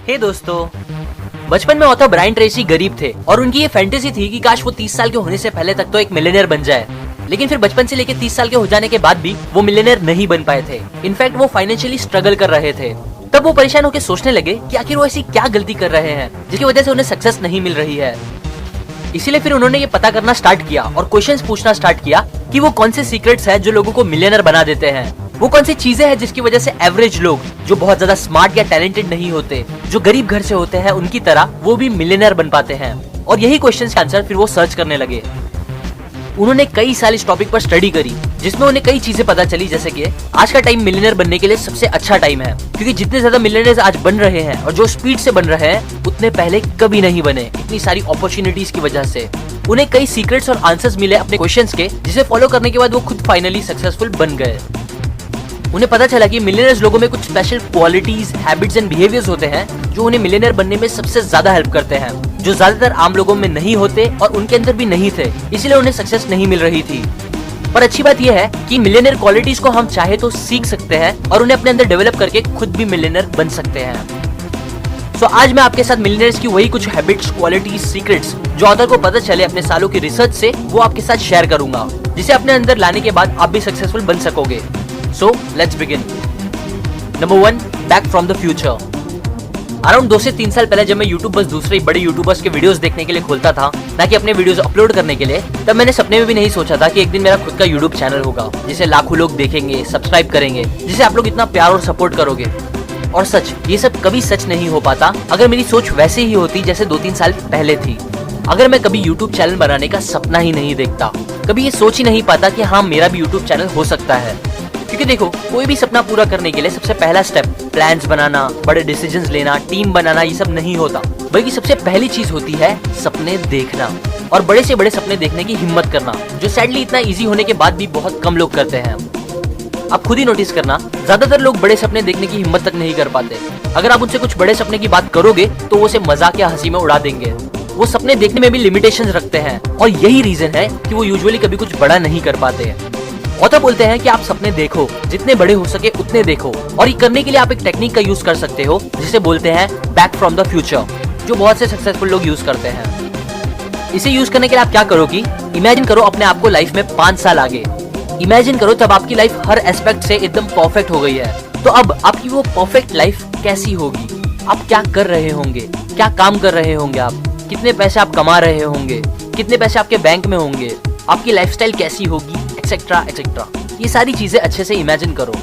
हे दोस्तों, बचपन में ऑथर ब्रायन ट्रेसी गरीब थे और उनकी ये फैंटेसी थी कि काश वो 30 साल के होने से पहले तक तो एक मिलियनेयर बन जाए। लेकिन फिर बचपन से लेकर 30 साल के हो जाने के बाद भी वो मिलियनेयर नहीं बन पाए थे। इनफैक्ट वो फाइनेंशियली स्ट्रगल कर रहे थे। तब वो परेशान होकर सोचने लगे कि आखिर वो ऐसी क्या गलती कर रहे हैं जिसकी वजह से उन्हें सक्सेस नहीं मिल रही है। इसीलिए फिर उन्होंने ये पता करना स्टार्ट किया और क्वेश्चंस पूछना स्टार्ट किया कि वो कौन से सीक्रेट्स हैं जो लोगों को मिलियनेयर बना देते हैं। वो कौन सी चीजें हैं जिसकी वजह से एवरेज लोग जो बहुत ज्यादा स्मार्ट या टैलेंटेड नहीं होते, जो गरीब घर से होते हैं, उनकी तरह वो भी मिलियनेयर बन पाते हैं। और यही क्वेश्चंस के आंसर फिर वो सर्च करने लगे। उन्होंने कई साल इस टॉपिक पर स्टडी करी, जिसमें उन्हें कई चीजें पता चली, जैसे कि आज का टाइम मिलियनेयर बनने के लिए सबसे अच्छा टाइम है, क्योंकि जितने ज्यादा मिलियनेयर्स आज बन रहे हैं और जो स्पीड से बन रहे हैं उतने पहले कभी नहीं बने, इतनी सारी अपॉर्चुनिटीज की वजह से। उन्हें कई सीक्रेट्स और आंसर्स मिले अपने क्वेश्चंस के, जिसे फॉलो करने के बाद वो खुद फाइनली सक्सेसफुल बन गए। उन्हें पता चला कि मिलियनेयर्स लोगों में कुछ special qualities, habits and behaviours होते हैं जो उन्हें मिलियनेयर बनने में सबसे ज्यादा हेल्प करते हैं, जो ज्यादातर आम लोगों में नहीं होते और उनके अंदर भी नहीं थे, इसीलिए उन्हें सक्सेस नहीं मिल रही थी। पर अच्छी बात यह है कि मिलियनेयर क्वालिटीज को हम चाहे तो सीख सकते हैं और उन्हें अपने अंदर डेवलप करके खुद भी मिलियनेयर बन सकते हैं। सो आज मैं आपके साथ मिलियनेयर्स की वही कुछ हैबिट्स, क्वालिटीज, सीक्रेट्स जो ऑथर को पता चले अपने सालों की रिसर्च से, वो आपके साथ शेयर करूंगा, जिसे अपने अंदर लाने के बाद आप भी सक्सेसफुल बन सकोगे। So let's begin. Number 1, back from the future. Around 2 से 3 साल पहले जब मैं YouTube बस दूसरे बड़े यूट्यूबर्स के वीडियोस देखने के लिए खोलता था, ना कि अपने वीडियोस अपलोड करने के लिए, तब मैंने सपने में भी नहीं सोचा था कि एक दिन मेरा खुद का YouTube चैनल होगा, जिसे लाखों लोग देखेंगे, सब्सक्राइब करेंगे, जिसे आप लोग इतना प्यार और सपोर्ट करोगे। और सच, ये सब कभी सच नहीं हो पाता अगर मेरी सोच वैसे ही होती जैसे 2-3 साल पहले थी। अगर मैं कभी YouTube चैनल बनाने का सपना ही नहीं देखता, कभी ये सोच ही नहीं पाता कि हाँ, मेरा भी YouTube चैनल हो सकता है। क्योंकि देखो, कोई भी सपना पूरा करने के लिए सबसे पहला स्टेप प्लान्स बनाना, बड़े डिसीजंस लेना, टीम बनाना, ये सब नहीं होता, बल्कि सबसे पहली चीज होती है सपने देखना और बड़े से बड़े सपने देखने की हिम्मत करना, जो सैडली इतना इजी होने के बाद भी बहुत कम लोग करते हैं। आप खुद ही नोटिस करना, ज्यादातर लोग बड़े सपने देखने की हिम्मत तक नहीं कर पाते। अगर आप उनसे कुछ बड़े सपने की बात करोगे तो वो उसे मजाक या हंसी में उड़ा देंगे। वो सपने देखने में भी लिमिटेशंस रखते हैं और यही रीजन है कि वो यूजुअली कभी कुछ बड़ा नहीं कर पाते। ऑथर बोलते हैं कि आप सपने देखो, जितने बड़े हो सके उतने देखो, और ये करने के लिए आप एक टेक्निक का यूज कर सकते हो जिसे बोलते हैं बैक फ्रॉम द फ्यूचर, जो बहुत से सक्सेसफुल लोग यूज करते हैं। इसे यूज करने के लिए आप क्या करो कि इमेजिन करो अपने आप को लाइफ में 5 साल आगे। इमेजिन करो तब आपकी लाइफ हर एस्पेक्ट से एकदम परफेक्ट हो गई है। तो अब आपकी वो परफेक्ट लाइफ कैसी होगी? आप क्या कर रहे होंगे, क्या काम कर रहे होंगे आप, कितने पैसे आप कमा रहे होंगे, कितने पैसे आपके बैंक में होंगे, आपकी लाइफस्टाइल कैसी होगी, एक्सेट्रा एक्सेट्रा। ये सारी चीजें अच्छे से इमेजिन करो।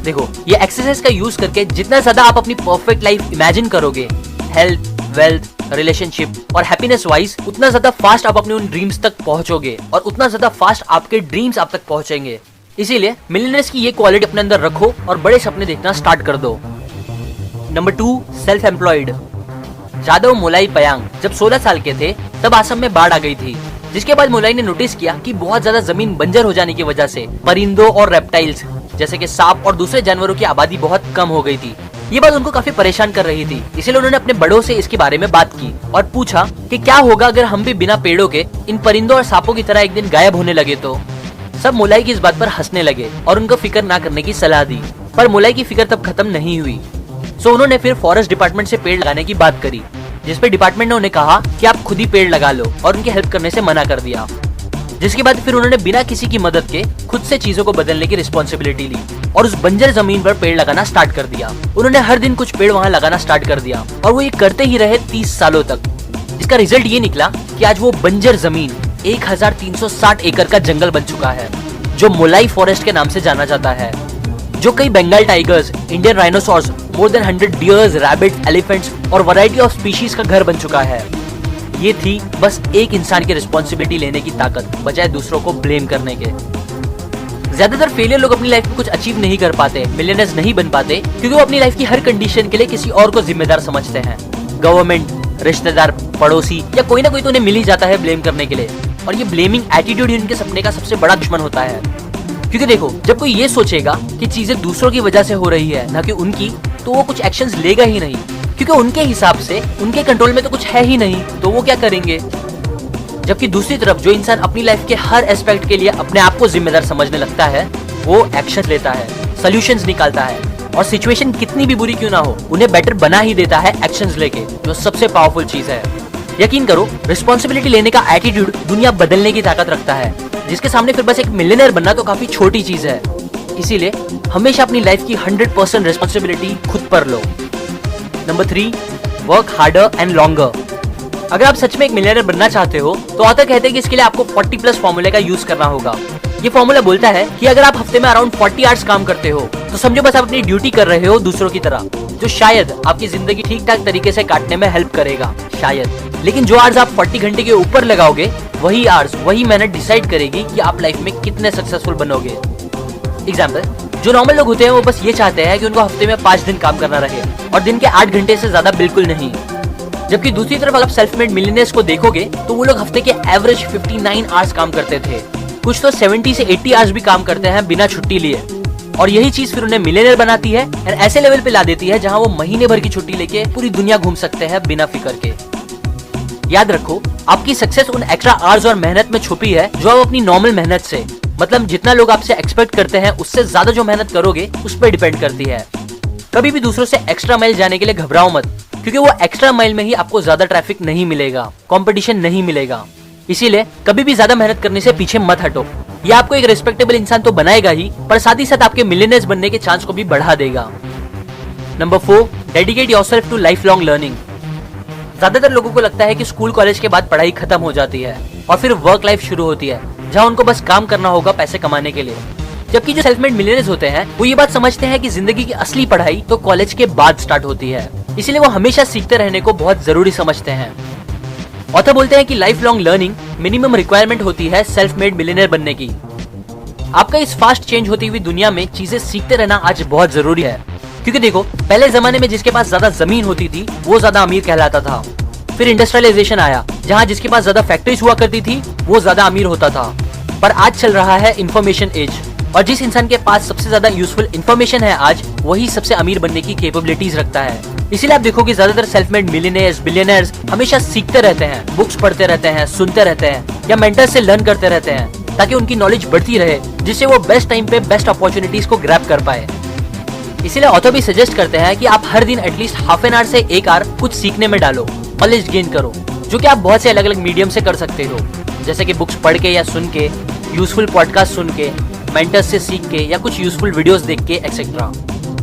देखो, ये एक्सरसाइज का यूज करके जितना ज्यादा आप अपनी परफेक्ट लाइफ इमेजिन करोगे, हेल्थ, वेल्थ, रिलेशनशिप और हैप्पीनेस वाइज, उतना ज्यादा फास्ट आप अपने उन ड्रीम्स तक पहुंचोगे और उतना ज्यादा फास्ट आपके ड्रीम्स आप तक पहुंचेंगे। इसीलिए मिलियनेयर्स की ये क्वालिटी अपने अंदर रखो और बड़े सपने देखना स्टार्ट कर दो। Number 2, self employed. Jadav Molai Payeng जब 16 साल के थे तब असम में बाढ़ आ गई थी, जिसके बाद मोलाई ने नोटिस किया कि बहुत ज्यादा जमीन बंजर हो जाने की वजह से परिंदों और रेप्टाइल्स जैसे कि सांप और दूसरे जानवरों की आबादी बहुत कम हो गई थी। ये बात उनको काफी परेशान कर रही थी, इसलिए उन्होंने अपने बड़ों से इसके बारे में बात की और पूछा कि क्या होगा अगर हम भी बिना पेड़ों के इन परिंदों और सांपों की तरह एक दिन गायब होने लगे तो। सब मोलाई की इस बात पर हंसने लगे और उनको फिक्र ना करने की सलाह दी, पर मोलाई की फिक्र तब खत्म नहीं हुई। सो उन्होंने फिर फॉरेस्ट डिपार्टमेंट से पेड़ लगाने की बात करी, जिसपे डिपार्टमेंट ने उन्हें कहा कि आप खुद ही पेड़ लगा लो और उनकी हेल्प करने से मना कर दिया। जिसके बाद फिर उन्होंने बिना किसी की मदद के खुद से चीजों को बदलने की रिस्पॉन्सिबिलिटी ली और उस बंजर जमीन पर पेड़ लगाना स्टार्ट कर दिया। उन्होंने हर दिन कुछ पेड़ वहां लगाना स्टार्ट कर दिया और वो ये करते ही रहे 30 सालों तक, जिसका रिजल्ट ये निकला कि आज वो बंजर जमीन 1360 एकड़ का जंगल बन चुका है, जो मोलाई फॉरेस्ट के नाम से जाना जाता है, जो कई Bengal tigers, Indian rhinoceros, more than 100 deers, rabbits, elephants और वैरायटी ऑफ स्पीशीज का घर बन चुका है। ये थी बस एक इंसान की रिस्पॉन्सिबिलिटी लेने की ताकत, बजाय दूसरों को ब्लेम करने के। ज्यादातर फेलियर लोग अपनी लाइफ में कुछ अचीव नहीं कर पाते, मिलियनेयर्स नहीं बन पाते, क्योंकि वो अपनी लाइफ की हर कंडीशन के लिए किसी और को जिम्मेदार समझते हैं। गवर्नमेंट, रिश्तेदार, पड़ोसी या कोई ना कोई तो उन्हें मिल ही जाता है ब्लेम करने के लिए, और ये ब्लेमिंग एटीट्यूड ही उनके सपने का सबसे बड़ा दुश्मन होता है। क्योंकि देखो, जब कोई ये सोचेगा कि चीजें दूसरों की वजह से हो रही है ना कि उनकी, तो वो कुछ एक्शंस लेगा ही नहीं, क्योंकि उनके हिसाब से उनके कंट्रोल में तो कुछ है ही नहीं, तो वो क्या करेंगे। जबकि दूसरी तरफ जो इंसान अपनी लाइफ के हर एस्पेक्ट के लिए अपने आप को जिम्मेदार समझने लगता है, वो एक्शन लेता है, सॉल्यूशंस निकालता है और सिचुएशन कितनी भी बुरी क्यों ना हो, उन्हें बेटर बना ही देता है एक्शंस लेके, जो सबसे पावरफुल चीज है। यकीन करो, रिस्पॉन्सिबिलिटी लेने का एटीट्यूड दुनिया बदलने की ताकत रखता है, जिसके सामने फिर बस एक मिलियनेयर बनना तो काफी छोटी चीज है। इसीलिए हमेशा अपनी लाइफ की 100% रिस्पॉन्सिबिलिटी खुद पर लो। Number 3, work harder and longer. अगर आप सच में एक मिलियनेयर बनना चाहते हो तो ऑथर कहते हैं कि इसके लिए आपको 40+ फॉर्मूले का यूज करना होगा। ये फॉर्मूला बोलता है कि अगर आप हफ्ते में अराउंड 40 आवर्स काम करते हो तो समझो बस आप अपनी ड्यूटी कर रहे हो दूसरों की तरह, जो शायद आपकी जिंदगी ठीक ठाक तरीके से काटने में हेल्प करेगा, शायद। लेकिन जो आवर्स आप 40 घंटे के ऊपर लगाओगे, वही आवर्स, वही मेहनत डिसाइड करेगी कि आप लाइफ में कितने सक्सेसफुल बनोगे। एग्जाम्पल, जो नॉर्मल लोग होते हैं वो बस ये चाहते हैं कि उनको हफ्ते में 5 दिन काम करना रहे और दिन के 8 घंटे से ज्यादा बिल्कुल नहीं। जबकि दूसरी तरफ अगर आप सेल्फ मेड मिलियनेयर्स को देखोगे तो वो लोग हफ्ते के एवरेज 59 आवर्स काम करते थे, कुछ तो 70 से 80 आवर्स भी काम करते हैं बिना छुट्टी लिए। और यही चीज फिर उन्हें मिलियनेयर बनाती है और ऐसे लेवल पे ला देती है जहां वो महीने भर की छुट्टी लेके पूरी दुनिया घूम सकते हैं बिना फिक्र के। याद रखो, आपकी सक्सेस उन एक्स्ट्रा आवर्स और मेहनत में छुपी है जो आप अपनी नॉर्मल मेहनत से, मतलब जितना लोग आपसे एक्सपेक्ट करते हैं उससे ज्यादा जो मेहनत करोगे उस पर डिपेंड करती है। कभी भी दूसरों से एक्स्ट्रा माइल जाने के लिए घबराओ मत, क्योंकि वो एक्स्ट्रा माइल में ही आपको ज्यादा ट्रैफिक नहीं मिलेगा, कंपटीशन नहीं मिलेगा। इसीलिए कभी भी ज्यादा मेहनत करने से पीछे मत हटो। ये आपको एक रिस्पेक्टेबल इंसान तो बनाएगा ही, पर साथ ही साथ आपके मिलियनेयर्स बनने के चांस को भी बढ़ा देगा। Number 4, dedicate yourself to lifelong learning. ज्यादातर लोगों को लगता है कि स्कूल कॉलेज के बाद पढ़ाई खत्म हो जाती है और फिर वर्क लाइफ शुरू होती है, जहां उनको बस काम करना होगा पैसे कमाने के लिए। जबकि जो सेल्फ मेड मिलियनेयर्स होते हैं वो ये बात समझते हैं कि जिंदगी की असली पढ़ाई तो कॉलेज के बाद स्टार्ट होती है, इसीलिए वो हमेशा सीखते रहने को बहुत जरूरी समझते हैं। ऑथर बोलते हैं कि life long learning minimum requirement होती है सेल्फ मेड मिलियनेयर बनने की। आपका इस फास्ट चेंज होती हुई दुनिया में चीजें सीखते रहना आज बहुत जरूरी है, क्योंकि देखो, पहले जमाने में जिसके पास ज्यादा जमीन होती थी वो ज्यादा अमीर कहलाता था। फिर इंडस्ट्रियलाइजेशन आया, जहाँ जिसके पास ज्यादा फैक्ट्रीज हुआ करती थी वो ज्यादा अमीर होता था। पर आज चल रहा है इंफॉर्मेशन एज, और जिस इंसान के पास सबसे ज्यादा यूजफुल इंफॉर्मेशन है आज, वही सबसे अमीर बनने की कैपेबिलिटीज रखता है। इसीलिए आप देखोगे ज्यादातर सेल्फ मेड मिलियनेयर्स, बिलियनर्स हमेशा सीखते रहते हैं, बुक्स पढ़ते रहते हैं, सुनते रहते हैं या मेंटर से लर्न करते रहते हैं, ताकि उनकी नॉलेज बढ़ती रहे, जिससे वो बेस्ट टाइम पे बेस्ट अपॉर्चुनिटीज को ग्रैब कर पाए। इसीलिए ऑथर भी सजेस्ट करते हैं कि आप हर दिन एटलीस्ट हाफ एन आवर से 1 आवर कुछ सीखने में डालो, नॉलेज गेन करो, जो कि आप बहुत से अलग अलग मीडियम से कर सकते हो, जैसे कि बुक्स पढ़ के या सुन के, यूजफुल पॉडकास्ट सुन के, मेंटर्स से सीख के या कुछ यूजफुल वीडियोस देख के एक्सेट्रा।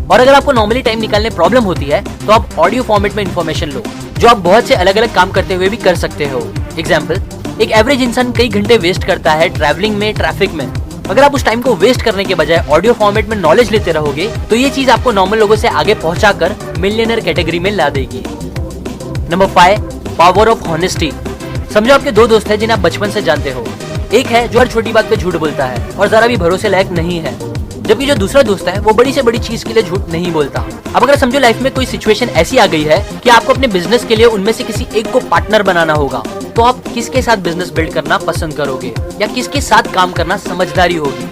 और अगर आपको नॉर्मली टाइम निकालने प्रॉब्लम होती है तो आप ऑडियो फॉर्मेट में इन्फॉर्मेशन लो, जो आप बहुत से अलग अलग काम करते हुए भी कर सकते हो। एग्जाम्पल, एक एवरेज इंसान कई घंटे वेस्ट करता है ट्रैवलिंग में, ट्रैफिक में। अगर आप उस टाइम को वेस्ट करने के बजाय ऑडियो फॉर्मेट में नॉलेज लेते रहोगे तो ये चीज आपको नॉर्मल लोगों से आगे पहुंचाकर मिलियनेयर कैटेगरी में ला देगी। Number 5, power of honesty. समझो आपके 2 दोस्त हैं जिन्हें आप बचपन से जानते हो। एक है जो हर छोटी बात पे झूठ बोलता है और जरा भी भरोसे लायक नहीं है, जबकि जो दूसरा दोस्त है वो बड़ी से बड़ी चीज के लिए झूठ नहीं बोलता। अब अगर समझो लाइफ में कोई सिचुएशन ऐसी आ गई है कि आपको अपने बिजनेस के लिए उनमें से किसी एक को पार्टनर बनाना होगा, तो आप किसके साथ बिजनेस बिल्ड करना पसंद करोगे या किसके साथ काम करना समझदारी होगी?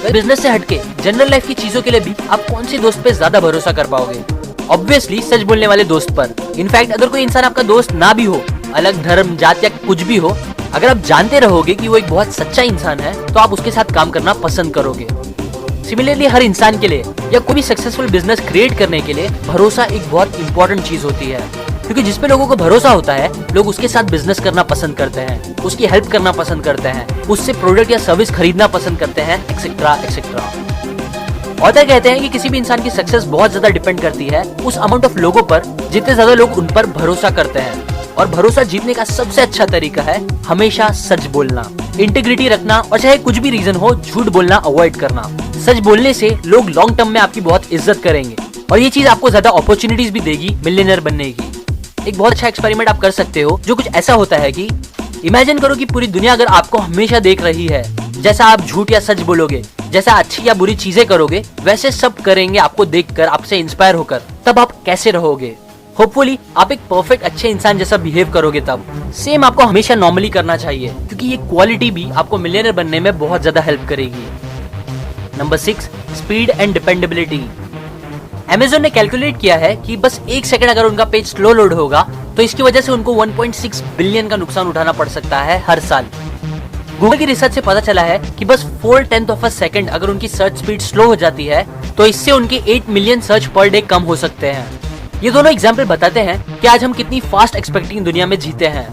बिजनेस से हटके जनरल लाइफ की चीजों के लिए भी आप कौन से दोस्त पे ज्यादा भरोसा कर पाओगे? ऑब्वियसली सच बोलने वाले दोस्त पर। इनफैक्ट अगर कोई इंसान आपका दोस्त ना भी हो, अलग धर्म, जात या कुछ भी हो, अगर आप जानते रहोगे कि वो एक बहुत सच्चा इंसान है तो आप उसके साथ काम करना पसंद करोगे। सिमिलरली हर इंसान के लिए या कोई भी सक्सेसफुल बिजनेस क्रिएट करने के लिए भरोसा एक बहुत इंपॉर्टेंट चीज होती है, क्योंकि जिस पे लोगों को भरोसा होता है लोग उसके साथ बिजनेस करना पसंद करते हैं, उसकी हेल्प करना पसंद करते हैं, उससे प्रोडक्ट या सर्विस खरीदना पसंद करते हैं, एक्सेट्रा एक्सेट्रा। ऑथर कहते हैं कि किसी भी इंसान की सक्सेस बहुत ज्यादा डिपेंड करती है उस अमाउंट ऑफ लोगों पर जितने ज्यादा लोग उन पर भरोसा करते हैं। और भरोसा जीतने का सबसे अच्छा तरीका है हमेशा सच बोलना, इंटीग्रिटी रखना, और चाहे कुछ भी रीजन हो झूठ बोलना अवॉइड करना। सच बोलने से लोग लॉन्ग टर्म में आपकी बहुत इज्जत करेंगे और ये चीज आपको ज्यादा अपॉर्चुनिटीज भी देगी मिलियनेयर बनने की। एक बहुत अच्छा एक्सपेरिमेंट आप कर सकते हो, जो कुछ ऐसा होता है कि इमेजिन करो कि पूरी दुनिया अगर आपको हमेशा देख रही है, जैसा आप झूठ या सच बोलोगे, जैसा अच्छी या बुरी चीजें करोगे, वैसे सब करेंगे आपको देखकर, आपसे इंस्पायर होकर, तब आप कैसे रहोगे? होपफुली आप एक परफेक्ट अच्छे इंसान जैसा बिहेव करोगे। तब सेम आपको हमेशा नॉर्मली करना चाहिए, क्योंकि ये क्वालिटी भी आपको मिलियनेयर बनने में बहुत ज्यादा हेल्प करेगी। Number 6, speed and dependability. Amazon ने कैलकुलेट किया है कि बस 1 सेकंड अगर उनका पेज स्लो लोड होगा तो इसकी वजह से उनको 1.6 बिलियन का नुकसान उठाना पड़ सकता है हर साल। गूगल की रिसर्च से पता चला है कि बस 4/10 ऑफ अ सेकंड अगर उनकी सर्च स्पीड स्लो हो जाती है तो इससे उनके 8 मिलियन सर्च पर डे कम हो सकते हैं। ये दोनों एग्जाम्पल बताते हैं कि आज हम कितनी फास्ट एक्सपेक्टिंग दुनिया में जीते हैं।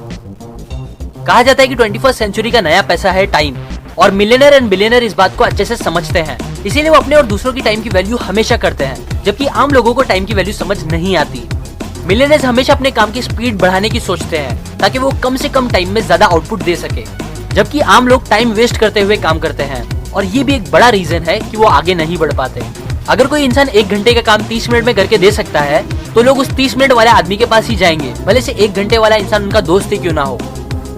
कहा जाता है कि 21st सेंचुरी का नया पैसा है टाइम, और मिलियनर एंड बिलियनर इस बात को अच्छे से समझते हैं, इसीलिए वो अपने और दूसरों की टाइम की वैल्यू हमेशा करते हैं, जबकि आम लोगों को टाइम की वैल्यू समझ नहीं आती। मिलियनर्स हमेशा अपने काम की स्पीड बढ़ाने की सोचते हैं ताकि वो कम से कम टाइम में ज्यादा आउटपुट दे सके, जबकि आम लोग टाइम वेस्ट करते हुए काम करते हैं, और ये भी एक बड़ा रीजन है कि वो आगे नहीं बढ़ पाते। अगर कोई इंसान 1 घंटे का काम 30 मिनट में करके दे सकता है तो लोग उस 30 मिनट वाले आदमी के पास ही जाएंगे, भले से 1 घंटे वाला इंसान उनका दोस्त ही क्यों ना हो।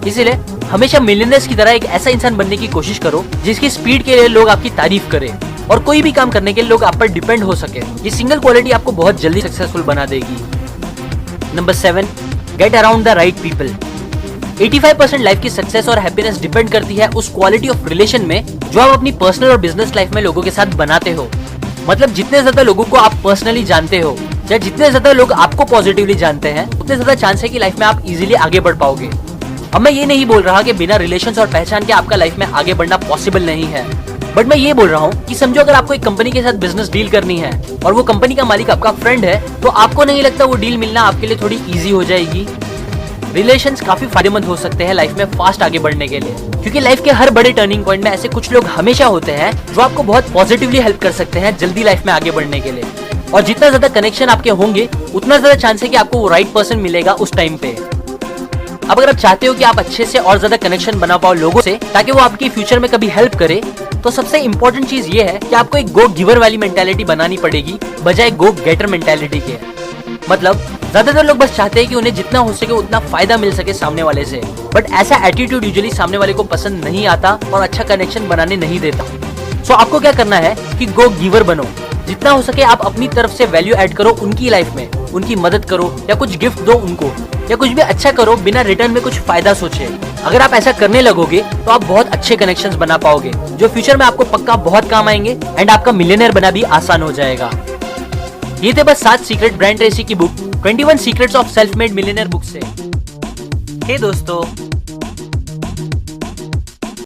इसीलिए हमेशा मिलियनर्स की तरह एक ऐसा इंसान बनने की कोशिश करो जिसकी स्पीड के लिए लोग आपकी तारीफ करें और कोई भी काम करने के लिए लोग आप पर डिपेंड हो सके। ये सिंगल क्वालिटी आपको बहुत जल्दी सक्सेसफुल बना देगी। Number 7, get around the right people. 85% life की सक्सेस और हैप्पीनेस डिपेंड करती है उस क्वालिटी ऑफ रिलेशन में जो आप अपनी पर्सनल और बिजनेस लाइफ में लोगों के साथ बनाते हो। मतलब जितने ज्यादा लोगों को आप पर्सनली जानते हो या जितने ज्यादा लोग आपको पॉजिटिवली जानते हैं, उतने ज्यादा चांस है कि लाइफ में आप इजीली आगे बढ़ पाओगे। अब मैं ये नहीं बोल रहा कि बिना रिलेशंस और पहचान के आपका लाइफ में आगे बढ़ना पॉसिबल नहीं है, बट मैं ये बोल रहा हूँ कि समझो अगर आपको एक कंपनी के साथ बिजनेस डील करनी है और वो कंपनी का मालिक आपका फ्रेंड है, तो आपको नहीं लगता वो डील मिलना आपके लिए थोड़ी इजी हो जाएगी। रिलेशंस काफी फायदेमंद हो सकते हैं लाइफ में फास्ट आगे बढ़ने के लिए, क्योंकि लाइफ के हर बड़े टर्निंग पॉइंट में ऐसे कुछ लोग हमेशा होते हैं जो आपको बहुत पॉजिटिवली हेल्प कर सकते हैं जल्दी लाइफ में आगे बढ़ने के लिए। और जितना ज्यादा कनेक्शन आपके होंगे उतना ज्यादा चांस है कि आपको वो राइट पर्सन मिलेगा उस टाइम पे। अब अगर आप चाहते हो कि आप अच्छे से और ज्यादा कनेक्शन बना पाओ लोगों से ताकि वो आपकी फ्यूचर में कभी हेल्प करे, तो सबसे इंपॉर्टेंट चीज ये है कि आपको एक गो गिवर वाली मेंटालिटी बनानी पड़ेगी बजाय गो गेटर मेंटालिटी के। मतलब ज्यादातर लोग बस चाहते हैं कि उन्हें जितना हो सके उतना फायदा मिल सके सामने वाले से, बट ऐसा एटीट्यूड यूजुअली सामने वाले को पसंद नहीं आता और अच्छा कनेक्शन बनाने नहीं देता। सो आपको क्या करना है कि गो गिवर बनो। जितना हो सके आप अपनी तरफ से वैल्यू ऐड करो उनकी लाइफ में, उनकी मदद करो या कुछ गिफ्ट दो उनको, या कुछ भी अच्छा करो बिना रिटर्न में कुछ फायदा सोचे। अगर आप ऐसा करने लगोगे तो आप बहुत अच्छे कनेक्शंस बना पाओगे जो फ्यूचर में आपको पक्का बहुत काम आएंगे एंड आपका मिलियनेयर बना भी आसान हो जाएगा। ये थे बस 7 सीक्रेट ब्रायन ट्रेसी की book 21 secrets of self made millionaire book से। हे दोस्तों,